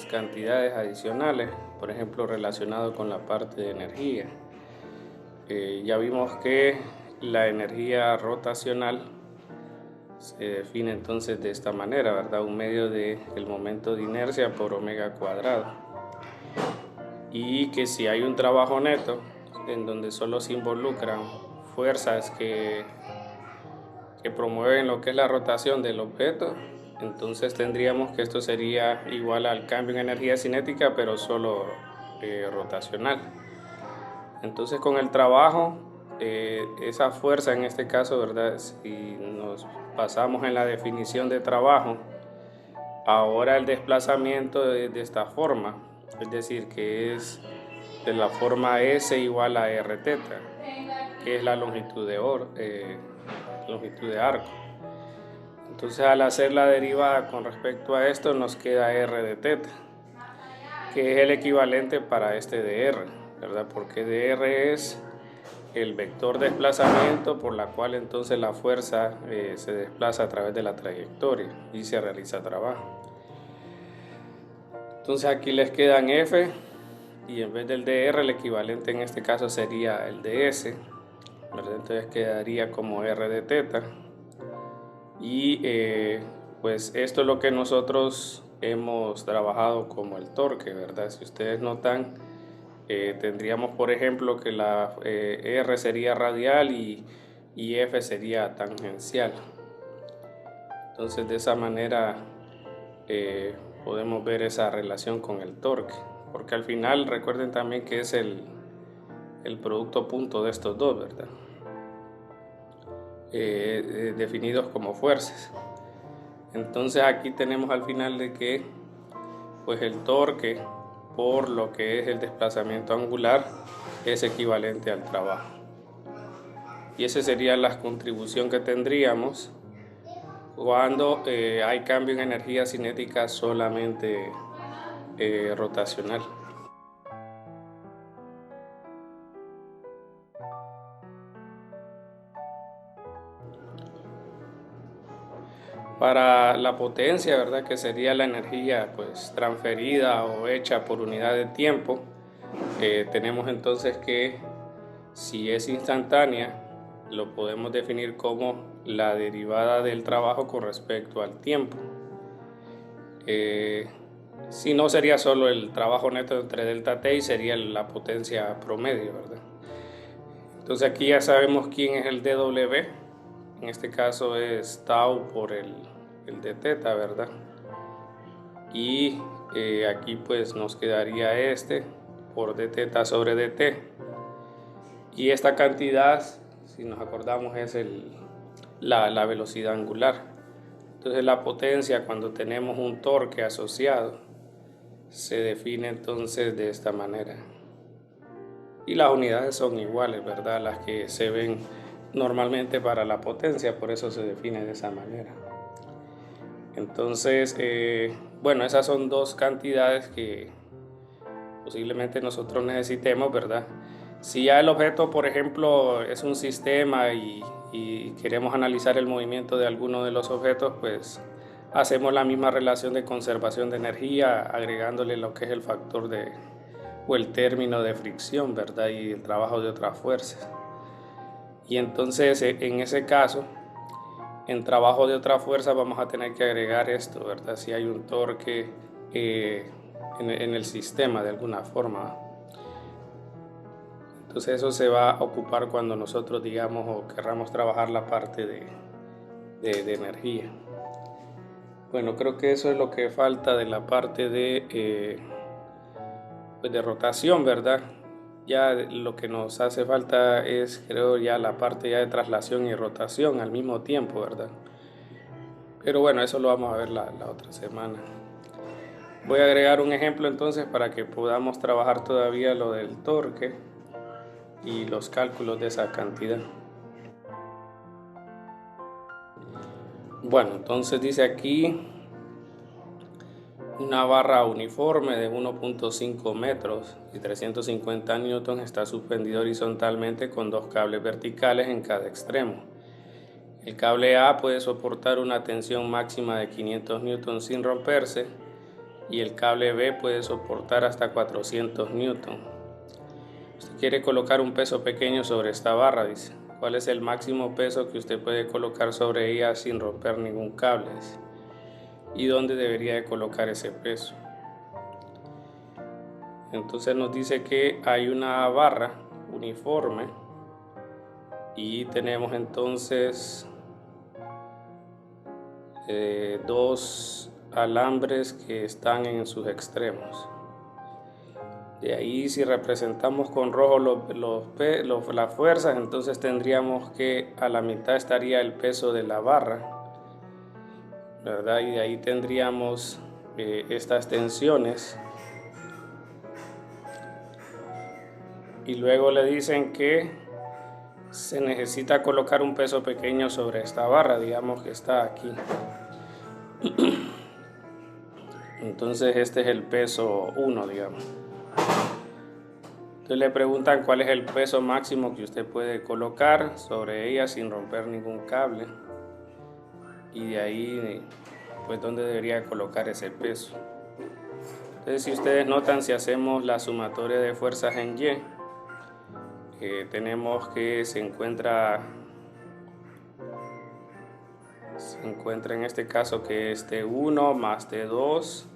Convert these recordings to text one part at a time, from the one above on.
unas cantidades adicionales, por ejemplo, relacionado con la parte de energía. Ya vimos que la energía rotacional se define entonces de esta manera, ¿verdad? Un medio del momento de inercia por omega cuadrado. Y que si hay un trabajo neto en donde solo se involucran fuerzas que promueven lo que es la rotación del objeto, entonces tendríamos que esto sería igual al cambio en energía cinética, pero solo rotacional. Entonces con el trabajo, esa fuerza en este caso, ¿verdad? Si nos pasamos en la definición de trabajo, ahora el desplazamiento de esta forma, es decir, que es de la forma S igual a R teta, que es la longitud de arco. Entonces al hacer la derivada con respecto a esto nos queda R de teta, que es el equivalente para este de R, ¿verdad? Porque dr es el vector de desplazamiento por la cual entonces la fuerza se desplaza a través de la trayectoria y se realiza trabajo. Entonces aquí les quedan F y en vez del dr el equivalente en este caso sería el ds, ¿verdad? Entonces quedaría como R de teta y pues esto es lo que nosotros hemos trabajado como el torque, ¿verdad? Si ustedes notan, tendríamos por ejemplo que la R sería radial y F sería tangencial. Entonces de esa manera podemos ver esa relación con el torque, porque al final recuerden también que es el producto punto de estos dos, ¿verdad? Definidos como fuerzas. Entonces aquí tenemos al final de que pues el torque por lo que es el desplazamiento angular es equivalente al trabajo, y esa sería la contribución que tendríamos cuando hay cambio en energía cinética solamente rotacional. Para la potencia, ¿verdad? Que sería la energía pues transferida o hecha por unidad de tiempo, tenemos entonces que si es instantánea lo podemos definir como la derivada del trabajo con respecto al tiempo. Si no, sería solo el trabajo neto entre delta T y sería la potencia promedio, ¿verdad? Entonces aquí ya sabemos quién es el dW. En este caso es tau por el de teta, ¿verdad? Y aquí pues nos quedaría este por d teta sobre dt. Y esta cantidad, si nos acordamos, es la velocidad angular. Entonces la potencia, cuando tenemos un torque asociado, se define entonces de esta manera. Y las unidades son iguales, ¿verdad? Las que se ven normalmente para la potencia, por eso se define de esa manera. Entonces, bueno, esas son dos cantidades que posiblemente nosotros necesitemos, ¿verdad? Si ya el objeto, por ejemplo, es un sistema y queremos analizar el movimiento de alguno de los objetos, pues hacemos la misma relación de conservación de energía, agregándole lo que es el factor o el término de fricción, ¿verdad? Y el trabajo de otras fuerzas. Y entonces, en ese caso, en trabajo de otra fuerza vamos a tener que agregar esto, ¿verdad? Si hay un torque en el sistema de alguna forma. Entonces eso se va a ocupar cuando nosotros digamos o querramos trabajar la parte de energía. Bueno, creo que eso es lo que falta de la parte de rotación, ¿verdad? Ya lo que nos hace falta es, creo, ya la parte ya de traslación y rotación al mismo tiempo, ¿verdad? Pero bueno, eso lo vamos a ver la otra semana. Voy a agregar un ejemplo entonces para que podamos trabajar todavía lo del torque y los cálculos de esa cantidad. Bueno, entonces dice aquí una barra uniforme de 1.5 metros y 350 newtons está suspendida horizontalmente con dos cables verticales en cada extremo. El cable A puede soportar una tensión máxima de 500 newtons sin romperse y el cable B puede soportar hasta 400 newton. Usted quiere colocar un peso pequeño sobre esta barra, dice. ¿Cuál es el máximo peso que usted puede colocar sobre ella sin romper ningún cable? Dice. ¿Y dónde debería de colocar ese peso? Entonces nos dice que hay una barra uniforme y tenemos entonces dos alambres que están en sus extremos. De ahí, si representamos con rojo las fuerzas, entonces tendríamos que a la mitad estaría el peso de la barra, ¿verdad? Y de ahí tendríamos estas tensiones. Y luego le dicen que se necesita colocar un peso pequeño sobre esta barra, digamos que está aquí. Entonces este es el peso 1, digamos. Entonces le preguntan cuál es el peso máximo que usted puede colocar sobre ella sin romper ningún cable. Y de ahí, pues, dónde debería colocar ese peso. Entonces, si ustedes notan, si hacemos la sumatoria de fuerzas en Y, tenemos que se encuentra en este caso que es T1 más T2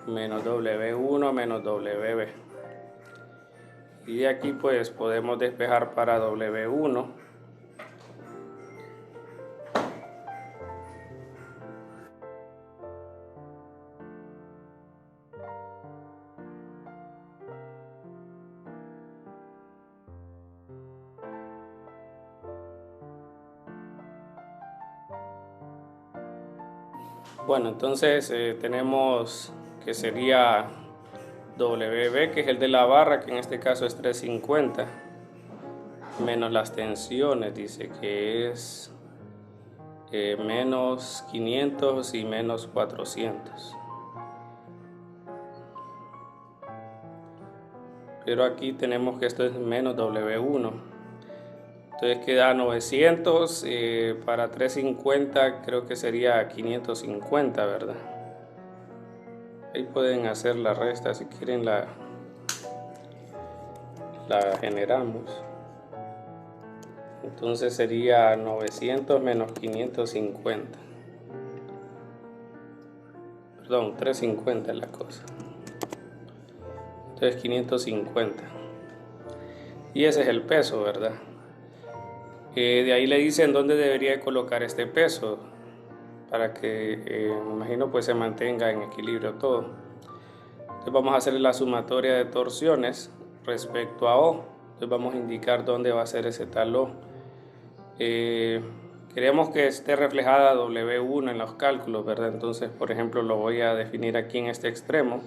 menos W1 menos WB. Y de aquí pues podemos despejar para W1. Bueno, entonces tenemos que sería WB, que es el de la barra, que en este caso es 350, menos las tensiones, dice que es menos 500 y menos 400. Pero aquí tenemos que esto es menos W1. Entonces queda 900, para 350 creo que sería 550, ¿verdad? Ahí pueden hacer la resta, si quieren la generamos. Entonces sería 900 menos 550. Perdón, 350 es la cosa. Entonces 550. Y ese es el peso, ¿verdad? De ahí le dicen dónde debería colocar este peso para que, me imagino, pues se mantenga en equilibrio todo. Entonces vamos a hacer la sumatoria de torsiones respecto a O. Entonces vamos a indicar dónde va a ser ese tal O. Queremos que esté reflejada W1 en los cálculos, ¿verdad? Entonces, por ejemplo, lo voy a definir aquí en este extremo.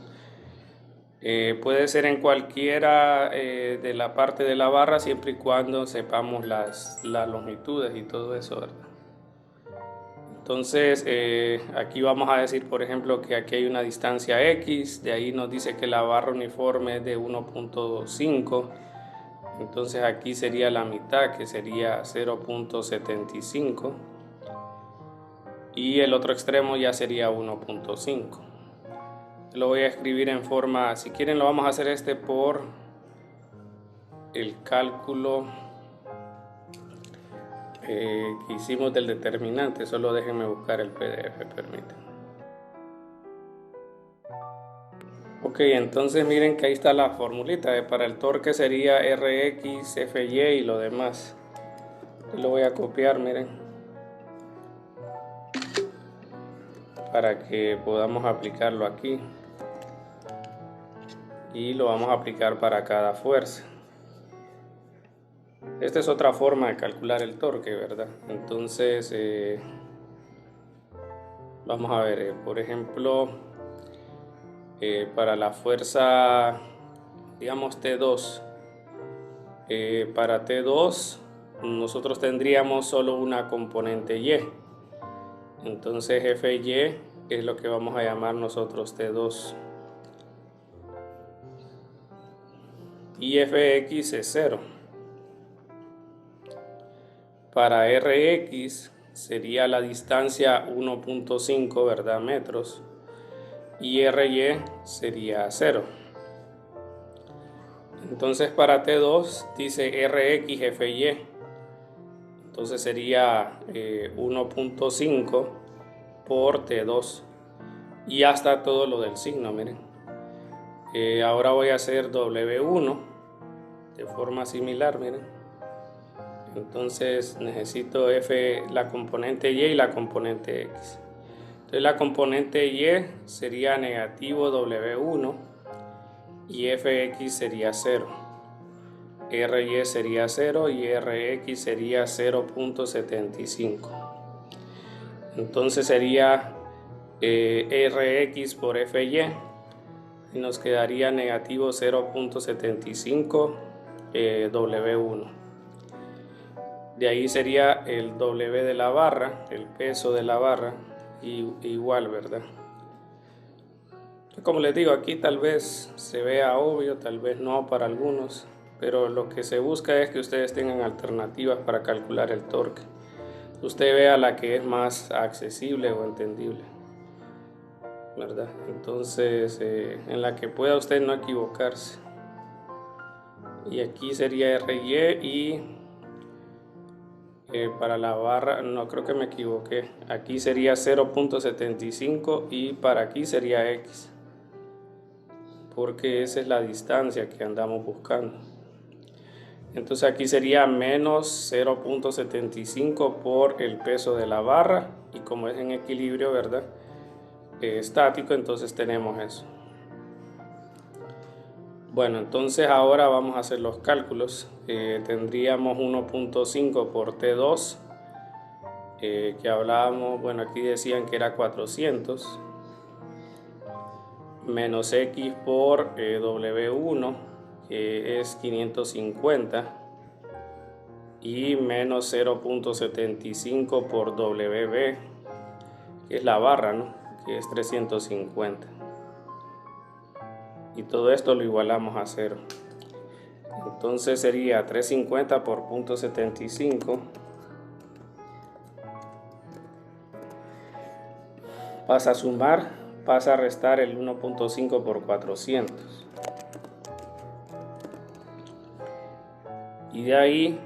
Puede ser en cualquiera de la parte de la barra, siempre y cuando sepamos las longitudes y todo eso, ¿verdad? Entonces aquí vamos a decir, por ejemplo, que aquí hay una distancia X, de ahí nos dice que la barra uniforme es de 1.5, entonces aquí sería la mitad, que sería 0.75, y el otro extremo ya sería 1.5. Lo voy a escribir en forma, si quieren lo vamos a hacer por el cálculo que hicimos del determinante. Solo déjenme buscar el PDF, permítanme. Ok, entonces miren que ahí está la formulita. Para el torque sería Rx, Fy y lo demás. Lo voy a copiar, miren, para que podamos aplicarlo aquí. Y lo vamos a aplicar para cada fuerza. Esta es otra forma de calcular el torque, ¿verdad? Entonces, vamos a ver, por ejemplo, para la fuerza, digamos T2. Para T2, nosotros tendríamos solo una componente Y. Entonces, Fy es lo que vamos a llamar nosotros T2. Y Fx es 0. Para Rx sería la distancia 1.5, ¿verdad? Metros. y RY sería 0. Entonces para T2 dice RX FY, entonces sería 1.5 por T2 y ya está todo lo del signo. Miren, ahora voy a hacer W1 de forma similar. Miren, entonces necesito la componente Y y la componente X. Entonces la componente Y sería negativo W1 y FX sería 0. RY sería 0 y RX sería 0.75. Entonces sería RX por FY y nos quedaría negativo 0.75 W1. De ahí sería el W de la barra, el peso de la barra, igual, ¿verdad? Como les digo, aquí tal vez se vea obvio, tal vez no para algunos, pero lo que se busca es que ustedes tengan alternativas para calcular el torque. Usted vea la que es más accesible o entendible, ¿verdad? Entonces, en la que pueda usted no equivocarse. Y aquí sería RY y para la barra, no, creo que me equivoqué. Aquí sería 0.75 y para aquí sería X, porque esa es la distancia que andamos buscando. Entonces aquí sería menos 0.75 por el peso de la barra, y como es en equilibrio, ¿verdad? Estático, entonces tenemos eso. Bueno, entonces ahora vamos a hacer los cálculos. Tendríamos 1.5 por T2, que hablábamos, bueno, aquí decían que era 400, menos X por W1, que es 550, y menos 0.75 por WB, que es la barra, ¿no? Que es 350. Y todo esto lo igualamos a 0. Entonces sería 350 por 0.75. Pasa a sumar, pasa a restar el 1.5 por 400. Y de ahí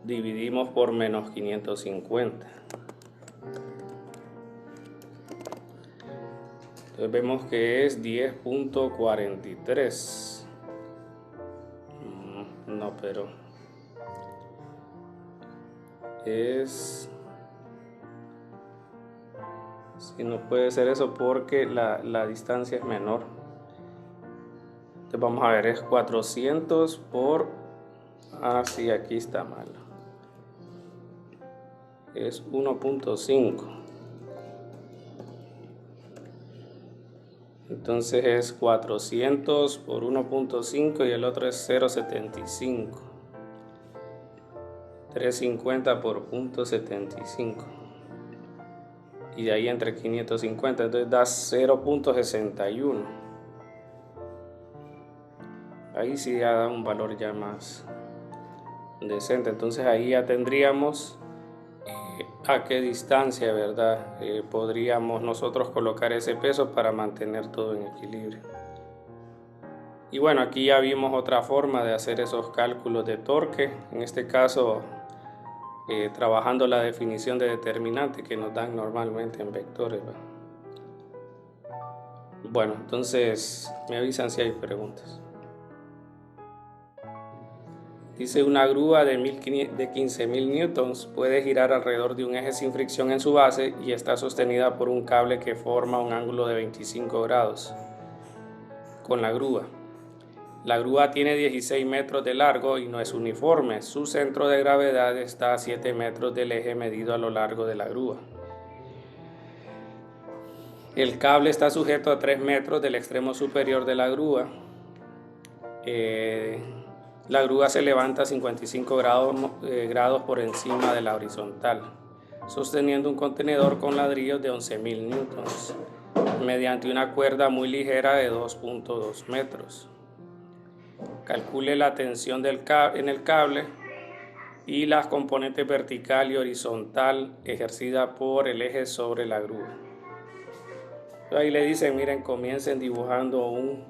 dividimos por menos 550. Entonces vemos que es 10.43. No, pero es... Si no puede ser eso porque la distancia es menor. Entonces vamos a ver, es 400 por... Ah, sí, aquí está mal. Es 1.5. Entonces es 400 por 1.5 y el otro es 0.75. 350 por 0.75. Y de ahí entre 550, entonces da 0.61. Ahí sí ya da un valor ya más decente. Entonces ahí ya tendríamos a qué distancia, ¿verdad? Podríamos nosotros colocar ese peso para mantener todo en equilibrio. Y bueno, aquí ya vimos otra forma de hacer esos cálculos de torque, en este caso trabajando la definición de determinante que nos dan normalmente en vectores, ¿verdad? Bueno, entonces me avisan si hay preguntas. Dice, una grúa de 15.000 newtons puede girar alrededor de un eje sin fricción en su base y está sostenida por un cable que forma un ángulo de 25 grados con la grúa. La grúa tiene 16 metros de largo y no es uniforme. Su centro de gravedad está a 7 metros del eje medido a lo largo de la grúa. El cable está sujeto a 3 metros del extremo superior de la grúa. La grúa se levanta a 55 grados por encima de la horizontal, sosteniendo un contenedor con ladrillos de 11.000 newtons, mediante una cuerda muy ligera de 2.2 metros. Calcule la tensión en el cable y las componentes vertical y horizontal ejercida por el eje sobre la grúa. Ahí le dicen, miren, comiencen dibujando un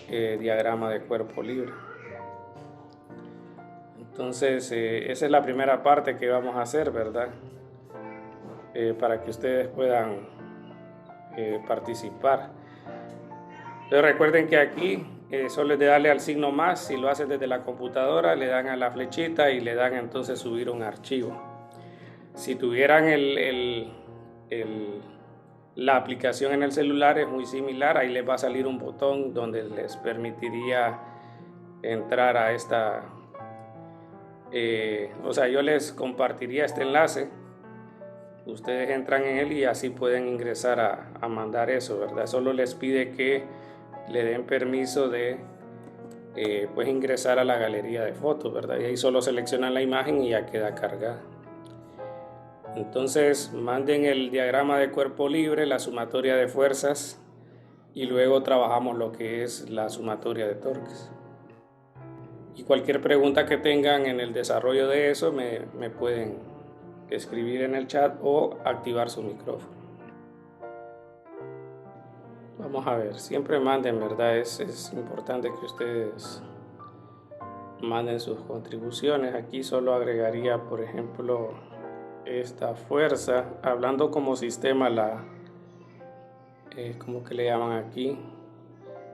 diagrama de cuerpo libre. Entonces, esa es la primera parte que vamos a hacer, ¿verdad? Para que ustedes puedan participar. Entonces recuerden que aquí solo es de darle al signo más. Si lo hacen desde la computadora, le dan a la flechita y le dan entonces subir un archivo. Si tuvieran la aplicación en el celular, es muy similar. Ahí les va a salir un botón donde les permitiría entrar a esta... o sea, yo les compartiría este enlace. Ustedes entran en él y así pueden ingresar a mandar eso, ¿verdad? Solo les pide que le den permiso de pues ingresar a la galería de fotos, ¿verdad? Y ahí solo seleccionan la imagen y ya queda cargada. Entonces manden el diagrama de cuerpo libre, la sumatoria de fuerzas y luego trabajamos lo que es la sumatoria de torques. Y cualquier pregunta que tengan en el desarrollo de eso me pueden escribir en el chat o activar su micrófono. Vamos a ver, siempre manden, ¿verdad? Es importante que ustedes manden sus contribuciones. Aquí solo agregaría, por ejemplo, esta fuerza, hablando como sistema, ¿cómo que le llaman aquí?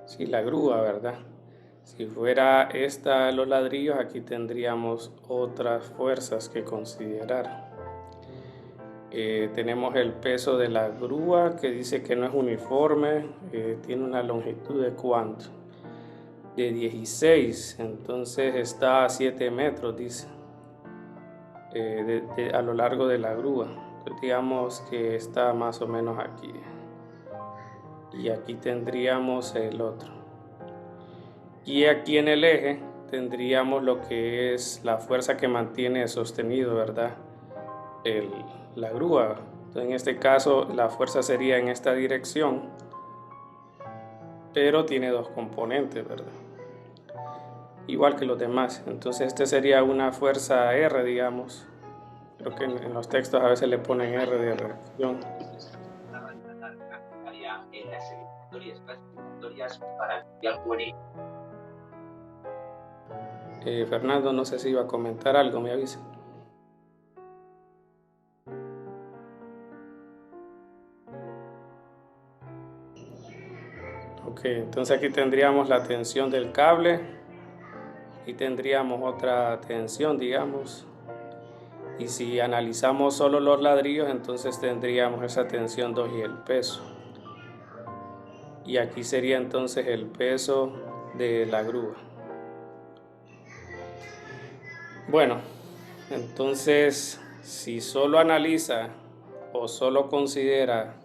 Sí, la grúa, ¿verdad? Si fuera esta los ladrillos, aquí tendríamos otras fuerzas que considerar. Tenemos el peso de la grúa que dice que no es uniforme, tiene una longitud de ¿cuánto? De 16, entonces está a 7 metros, dice, a lo largo de la grúa. Entonces, digamos que está más o menos aquí. Y aquí tendríamos el otro. Y aquí en el eje tendríamos lo que es la fuerza que mantiene sostenido, ¿verdad? La grúa. Entonces, en este caso la fuerza sería en esta dirección, pero tiene dos componentes, ¿verdad? Igual que los demás. Entonces este sería una fuerza R, digamos. Creo que en los textos a veces le ponen R de reacción. Fernando, no sé si iba a comentar algo, me avisa. Ok, entonces aquí tendríamos la tensión del cable y tendríamos otra tensión, digamos. Y si analizamos solo los ladrillos, entonces tendríamos esa tensión 2 y el peso. Y aquí sería entonces el peso de la grúa. Bueno, entonces si solo analiza o solo considera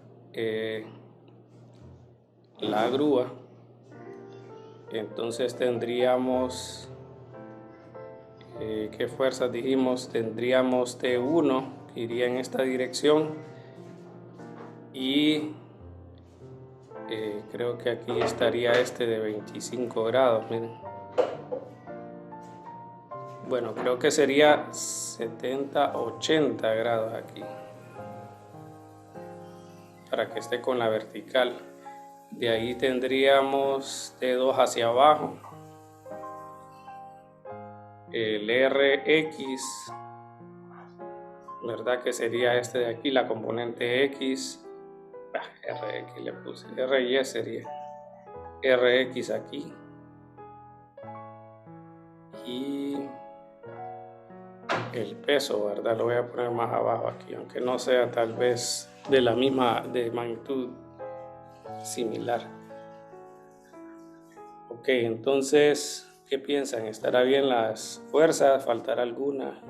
la grúa, entonces tendríamos, ¿qué fuerzas dijimos? Tendríamos T1 que iría en esta dirección y creo que aquí estaría este de 25 grados, miren. Bueno, creo que sería 70-80 grados aquí para que esté con la vertical. De ahí tendríamos T2 hacia abajo, el RX, ¿verdad? Que sería este de aquí, la componente X. RX le puse, RY sería RX aquí. Y el peso, ¿verdad? Lo voy a poner más abajo aquí, aunque no sea tal vez de la misma, de magnitud similar. Ok, entonces, ¿qué piensan? ¿Estará bien las fuerzas? ¿Faltará alguna?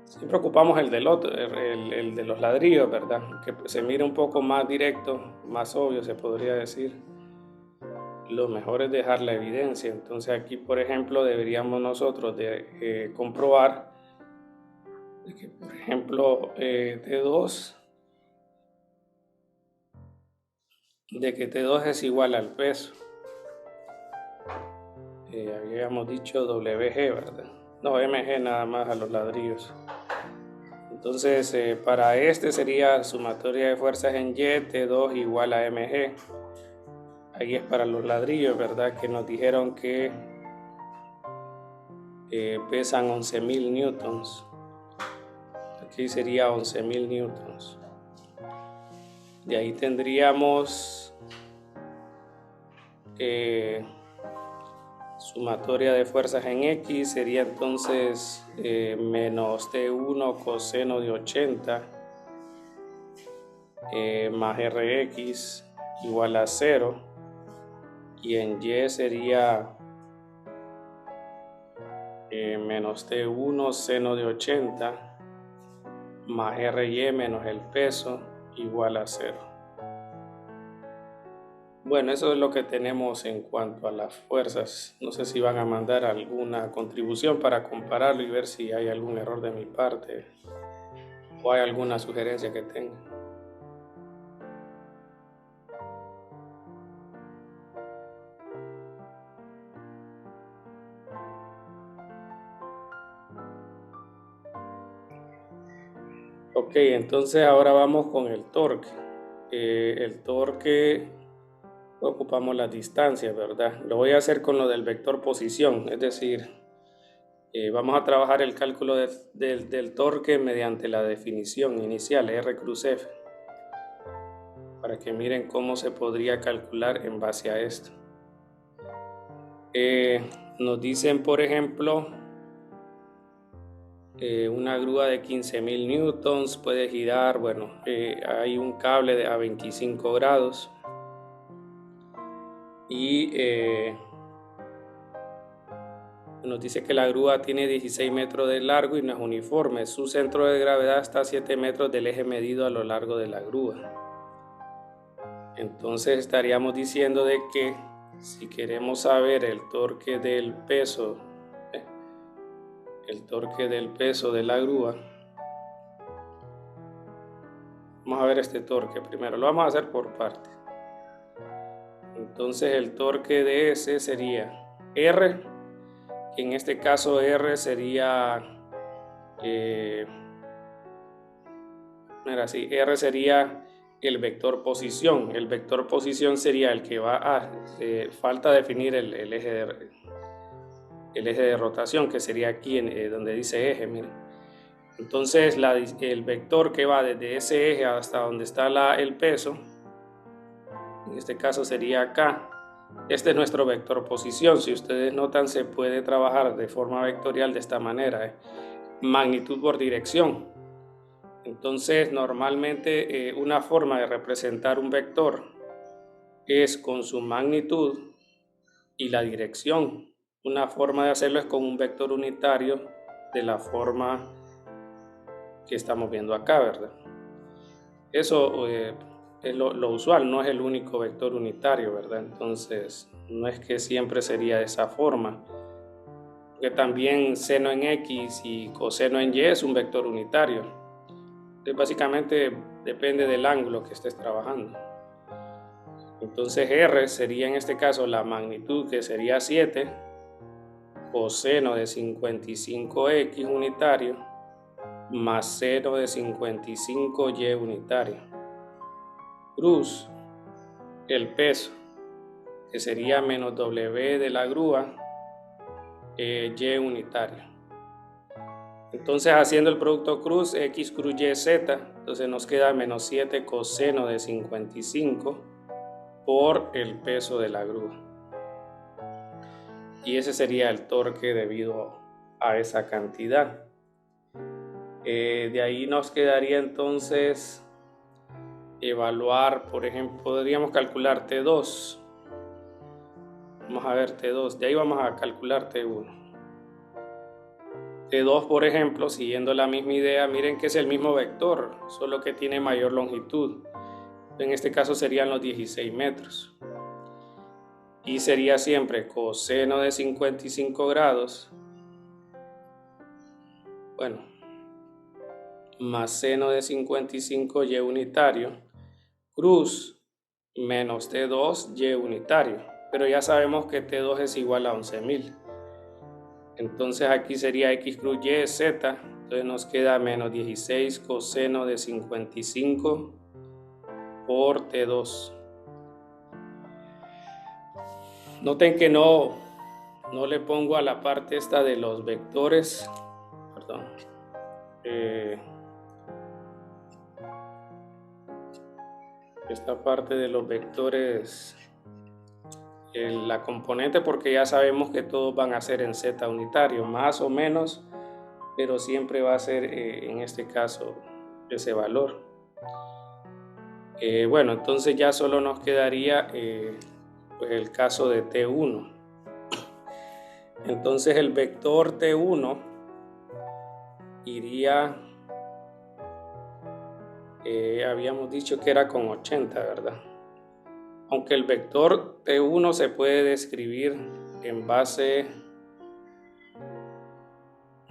Siempre ocupamos el del otro, el de los ladrillos, ¿verdad? Que se mire un poco más directo, más obvio, se podría decir. Lo mejor es dejar la evidencia. Entonces aquí, por ejemplo, deberíamos nosotros de comprobar de que, por ejemplo, T2, de que T2 es igual al peso. habíamos dicho WG, ¿verdad? No, MG nada más a los ladrillos. Entonces, para este sería sumatoria de fuerzas en Y, T2 igual a MG. Ahí es para los ladrillos, ¿verdad? Que nos dijeron que pesan 11.000 newtons. Aquí sería 11.000 newtons. De ahí tendríamos sumatoria de fuerzas en X, sería entonces menos T1 coseno de 80 más Rx igual a 0. Y en Y sería menos T1 seno de 80 más Ry menos el peso igual a 0. Bueno, eso es lo que tenemos en cuanto a las fuerzas. No sé si van a mandar alguna contribución para compararlo y ver si hay algún error de mi parte o hay alguna sugerencia que tengan. Ok, entonces ahora vamos con el torque. El torque ocupamos las distancias, ¿verdad? Lo voy a hacer con lo del vector posición, es decir, vamos a trabajar el cálculo del torque mediante la definición inicial, R cruz F, para que miren cómo se podría calcular en base a esto. Nos dicen, por ejemplo, una grúa de 15.000 newtons puede girar, bueno, hay un cable a 25 grados y nos dice que la grúa tiene 16 metros de largo y no es uniforme. Su centro de gravedad está a 7 metros del eje medido a lo largo de la grúa. Entonces estaríamos diciendo de que si queremos saber el torque del peso de la grúa, vamos a ver este torque primero, lo vamos a hacer por partes. Entonces el torque de ese sería R, que en este caso R sería R sería el vector posición. El vector posición sería el que va a falta definir el eje de rotación, que sería aquí donde dice eje, miren. Entonces el vector que va desde ese eje hasta donde está el peso, en este caso sería acá. Este es nuestro vector posición. Si ustedes notan, se puede trabajar de forma vectorial de esta manera, magnitud por dirección. Entonces, normalmente una forma de representar un vector es con su magnitud y la dirección. Una forma de hacerlo es con un vector unitario de la forma que estamos viendo acá, ¿verdad? Eso es lo usual, no es el único vector unitario, ¿verdad? Entonces, no es que siempre sería de esa forma. Que también seno en X y coseno en Y es un vector unitario. Entonces, básicamente depende del ángulo que estés trabajando. Entonces R sería en este caso la magnitud, que sería 7, coseno de 55X unitario más seno de 55Y unitario. Cruz, el peso, que sería menos W de la grúa, Y unitario. Entonces, haciendo el producto cruz, X cruz Y Z, entonces nos queda menos 7 coseno de 55 por el peso de la grúa. Y ese sería el torque debido a esa cantidad. De ahí nos quedaría entonces evaluar, por ejemplo, podríamos calcular T2. Vamos a ver T2, de ahí vamos a calcular T1. T2, por ejemplo, siguiendo la misma idea, miren que es el mismo vector, solo que tiene mayor longitud. En este caso serían los 16 metros. Y sería siempre coseno de 55 grados, bueno, más seno de 55Y unitario, cruz menos T2Y unitario. pero ya sabemos que T2 es igual a 11.000. Entonces aquí sería X cruz Y es Z, entonces nos queda menos 16 coseno de 55 por T2. Noten que no le pongo a la parte esta de los vectores, perdón. Esta parte de los vectores, la componente, porque ya sabemos que todos van a ser en Z unitario, más o menos, pero siempre va a ser en este caso ese valor. Bueno, entonces ya solo nos quedaría pues el caso de T1. Entonces el vector T1 iría, habíamos dicho que era con 80, ¿verdad? Aunque el vector T1 se puede describir en base,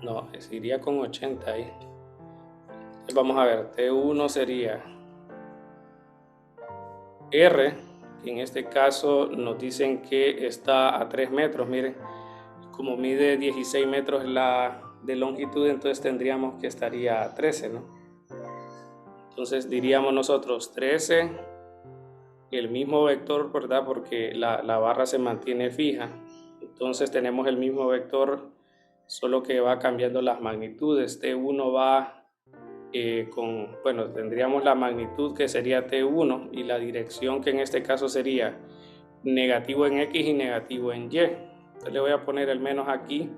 no, iría con 80 ahí. Entonces vamos a ver, T1 sería R, que en este caso nos dicen que está a 3 metros, miren, como mide 16 metros de longitud, entonces tendríamos que estaría a 13, ¿no? Entonces diríamos nosotros 13, el mismo vector, ¿verdad? Porque la barra se mantiene fija, entonces tenemos el mismo vector, solo que va cambiando las magnitudes. T1 va bueno, tendríamos la magnitud que sería T1 y la dirección que en este caso sería negativo en X y negativo en Y. Entonces le voy a poner el menos aquí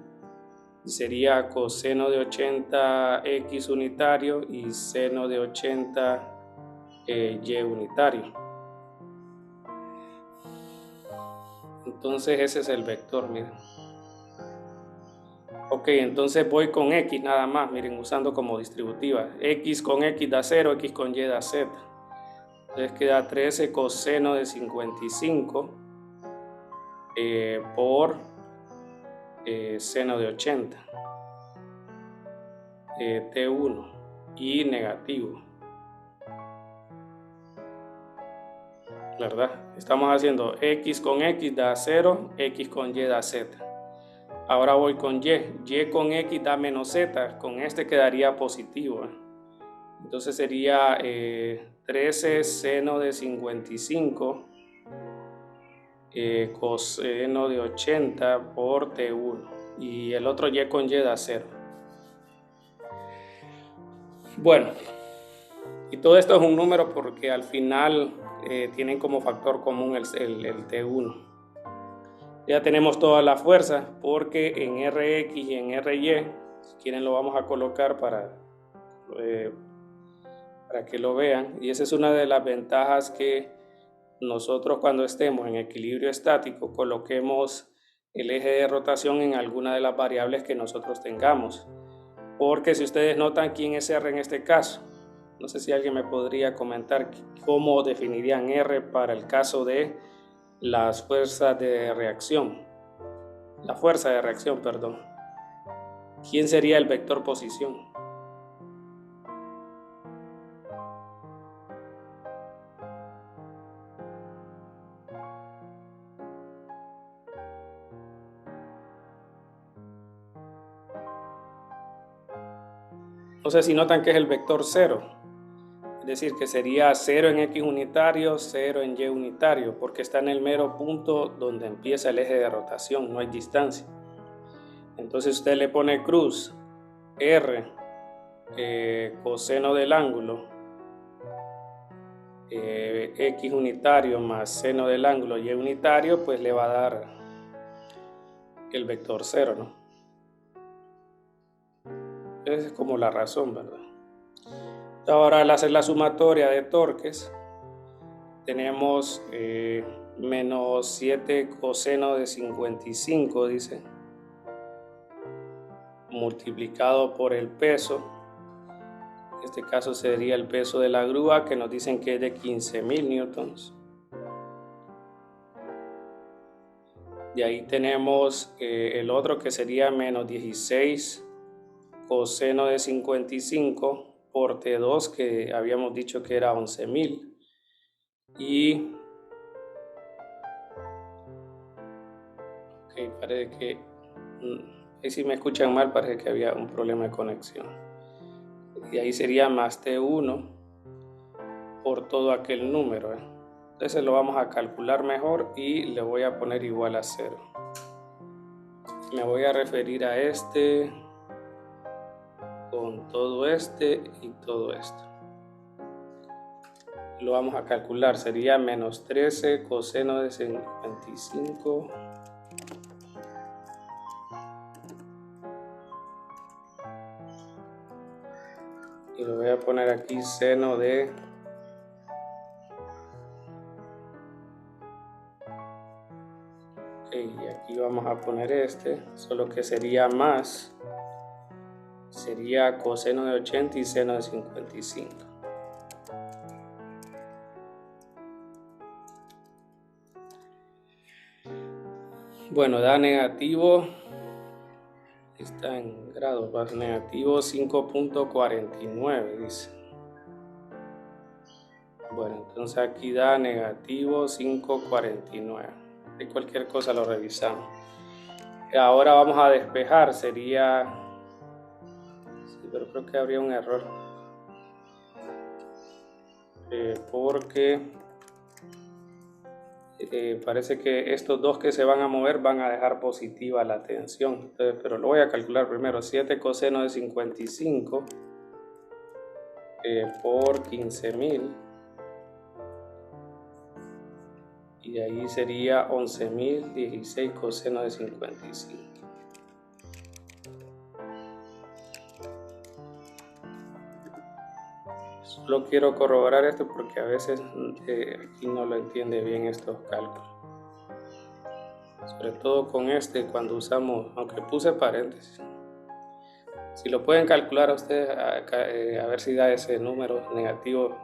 y sería coseno de 80 X unitario y seno de 80 Y unitario. Entonces ese es el vector, miren. Ok, entonces voy con X nada más, miren, usando como distributiva. X con X da 0, X con Y da Z. Entonces queda 13 coseno de 55 por seno de 80. T1 y negativo. ¿Verdad? Estamos haciendo X con X da 0, X con Y da Z. Ahora voy con Y. Y con X da menos Z. Con este quedaría positivo. Entonces sería 13 seno de 55 coseno de 80 por T1. Y el otro Y con Y da 0. Bueno, y todo esto es un número porque al final tienen como factor común el T1. Ya tenemos toda la fuerza porque en Rx y en Ry, si quieren lo vamos a colocar para que lo vean. Y esa es una de las ventajas que nosotros cuando estemos en equilibrio estático coloquemos el eje de rotación en alguna de las variables que nosotros tengamos. Porque si ustedes notan quién es R en este caso, no sé si alguien me podría comentar cómo definirían R para el caso de las fuerzas de reacción. La fuerza de reacción, perdón. ¿Quién sería el vector posición? No sé si notan que es el vector 0. Es decir, que sería 0 en X unitario, 0 en Y unitario, porque está en el mero punto donde empieza el eje de rotación, no hay distancia. Entonces usted le pone cruz R, coseno del ángulo, X unitario más seno del ángulo Y unitario, pues le va a dar el vector 0, ¿no? Esa es como la razón, ¿verdad? Ahora al hacer la sumatoria de torques, tenemos menos 7 coseno de 55, dice, multiplicado por el peso. En este caso sería el peso de la grúa, que nos dicen que es de 15.000 newtons. De ahí tenemos el otro que sería menos 16 coseno de 55 por T2, que habíamos dicho que era 11.000. Y parece que y si me escuchan mal, parece que había un problema de conexión. Y ahí sería más T1 por todo aquel número. Entonces lo vamos a calcular mejor y le voy a poner igual a 0. Me voy a referir a este con todo este y todo esto. Lo vamos a calcular, sería menos 13 coseno de 55 y lo voy a poner aquí seno de y aquí vamos a poner este, solo que sería más, sería coseno de 80 y seno de 55. Bueno, da negativo, está en grados, va negativo 5.49, dice. Bueno, entonces aquí da negativo 5.49. De cualquier cosa lo revisamos. Ahora vamos a despejar, sería... Sí, pero creo que habría un error. Porque parece que estos dos que se van a mover van a dejar positiva la tensión. Entonces, pero lo voy a calcular primero. 7 coseno de 55 por 15.000. Y de ahí sería 11.016 coseno de 55. Solo quiero corroborar esto porque a veces aquí no lo entiende bien estos cálculos. Sobre todo con este cuando usamos, aunque puse paréntesis. Si lo pueden calcular a ustedes, a ver si da ese número negativo.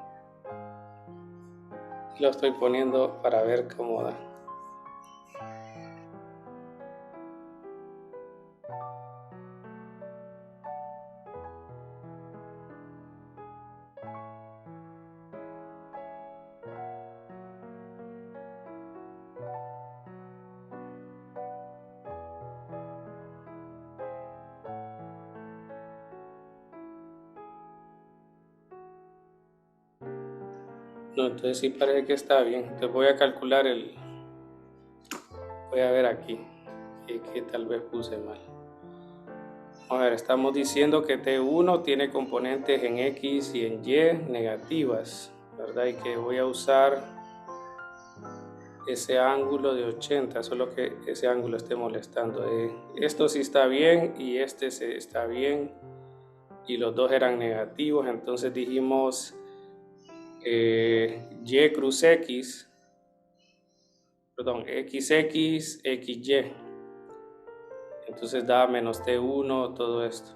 Lo estoy poniendo para ver cómo da. No, entonces sí parece que está bien. Entonces voy a calcular voy a ver aquí, que tal vez puse mal. A ver, estamos diciendo que T1 tiene componentes en X y en Y negativas, ¿verdad? Y que voy a usar ese ángulo de 80, solo que ese ángulo esté molestando. Esto sí está bien y este está bien y los dos eran negativos, entonces dijimos Y cruz X, perdón, XX, XY. Entonces da menos T1 todo esto.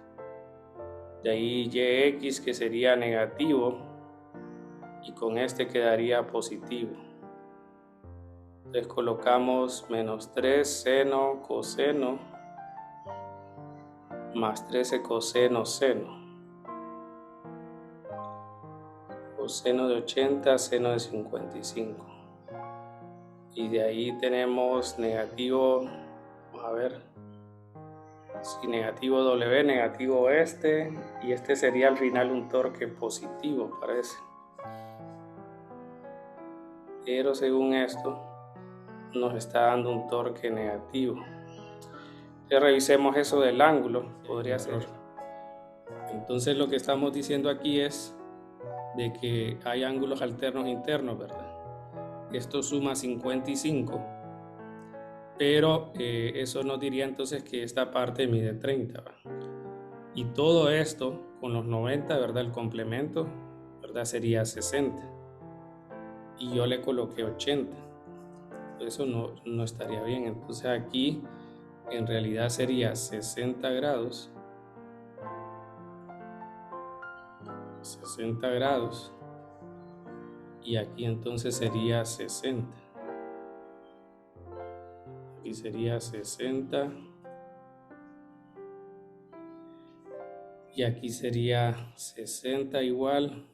De ahí YX que sería negativo y con este quedaría positivo. Entonces colocamos menos 3 seno coseno más 13 coseno seno. Coseno de 80, seno de 55. Y de ahí tenemos negativo, vamos a ver, si negativo W, negativo este, y este sería al final un torque positivo, parece. Pero según esto, nos está dando un torque negativo. Ya revisemos eso del ángulo, podría ser. Entonces lo que estamos diciendo aquí es de que hay ángulos alternos internos, ¿verdad? Esto suma 55, pero eso nos diría entonces que esta parte mide 30, ¿verdad? Y todo esto con los 90, ¿verdad? El complemento, ¿verdad? Sería 60. Y yo le coloqué 80. Eso no estaría bien. Entonces aquí en realidad sería 60 grados. 60 grados. Y aquí entonces sería 60. Aquí sería 60. Y aquí sería 60 igual.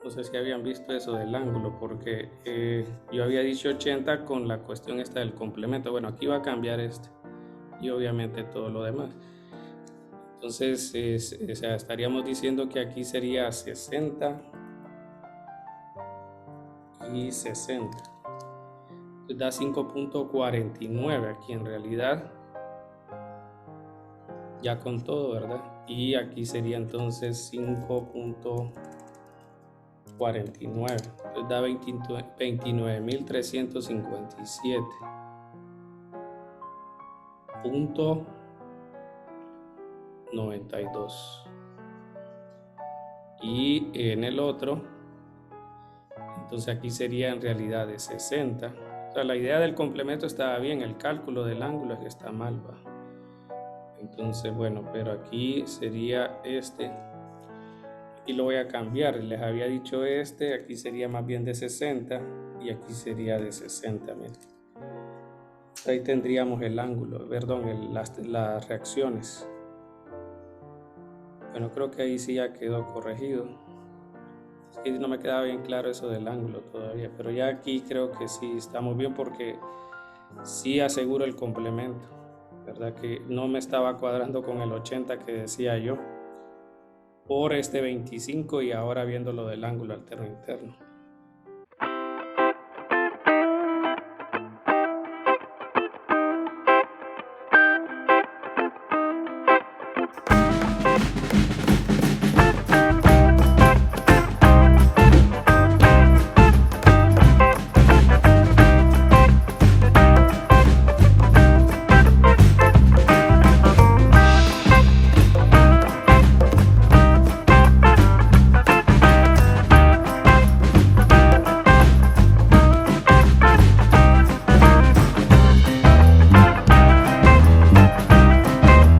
No sé si habían visto eso del ángulo, porque yo había dicho 80 con la cuestión esta del complemento. Bueno, aquí va a cambiar este y obviamente todo lo demás. Entonces, o sea, estaríamos diciendo que aquí sería 60 y 60. Entonces da 5.49 aquí en realidad, ya con todo, ¿verdad? Y aquí sería entonces 5.49. Entonces da 29.357.92. Y en el otro, entonces aquí sería en realidad de 60. O sea, la idea del complemento estaba bien, el cálculo del ángulo es que está mal, ¿va? Entonces, bueno, pero aquí sería este. Aquí lo voy a cambiar. Les había dicho este, aquí sería más bien de 60 y aquí sería de 60. Miren. Ahí tendríamos el ángulo, perdón, las reacciones. Bueno, creo que ahí sí ya quedó corregido. Es que no me quedaba bien claro eso del ángulo todavía, pero ya aquí creo que sí estamos bien porque sí aseguro el complemento, ¿verdad? Que no me estaba cuadrando con el 80 que decía yo por este 25 y ahora viendo lo del ángulo alterno interno.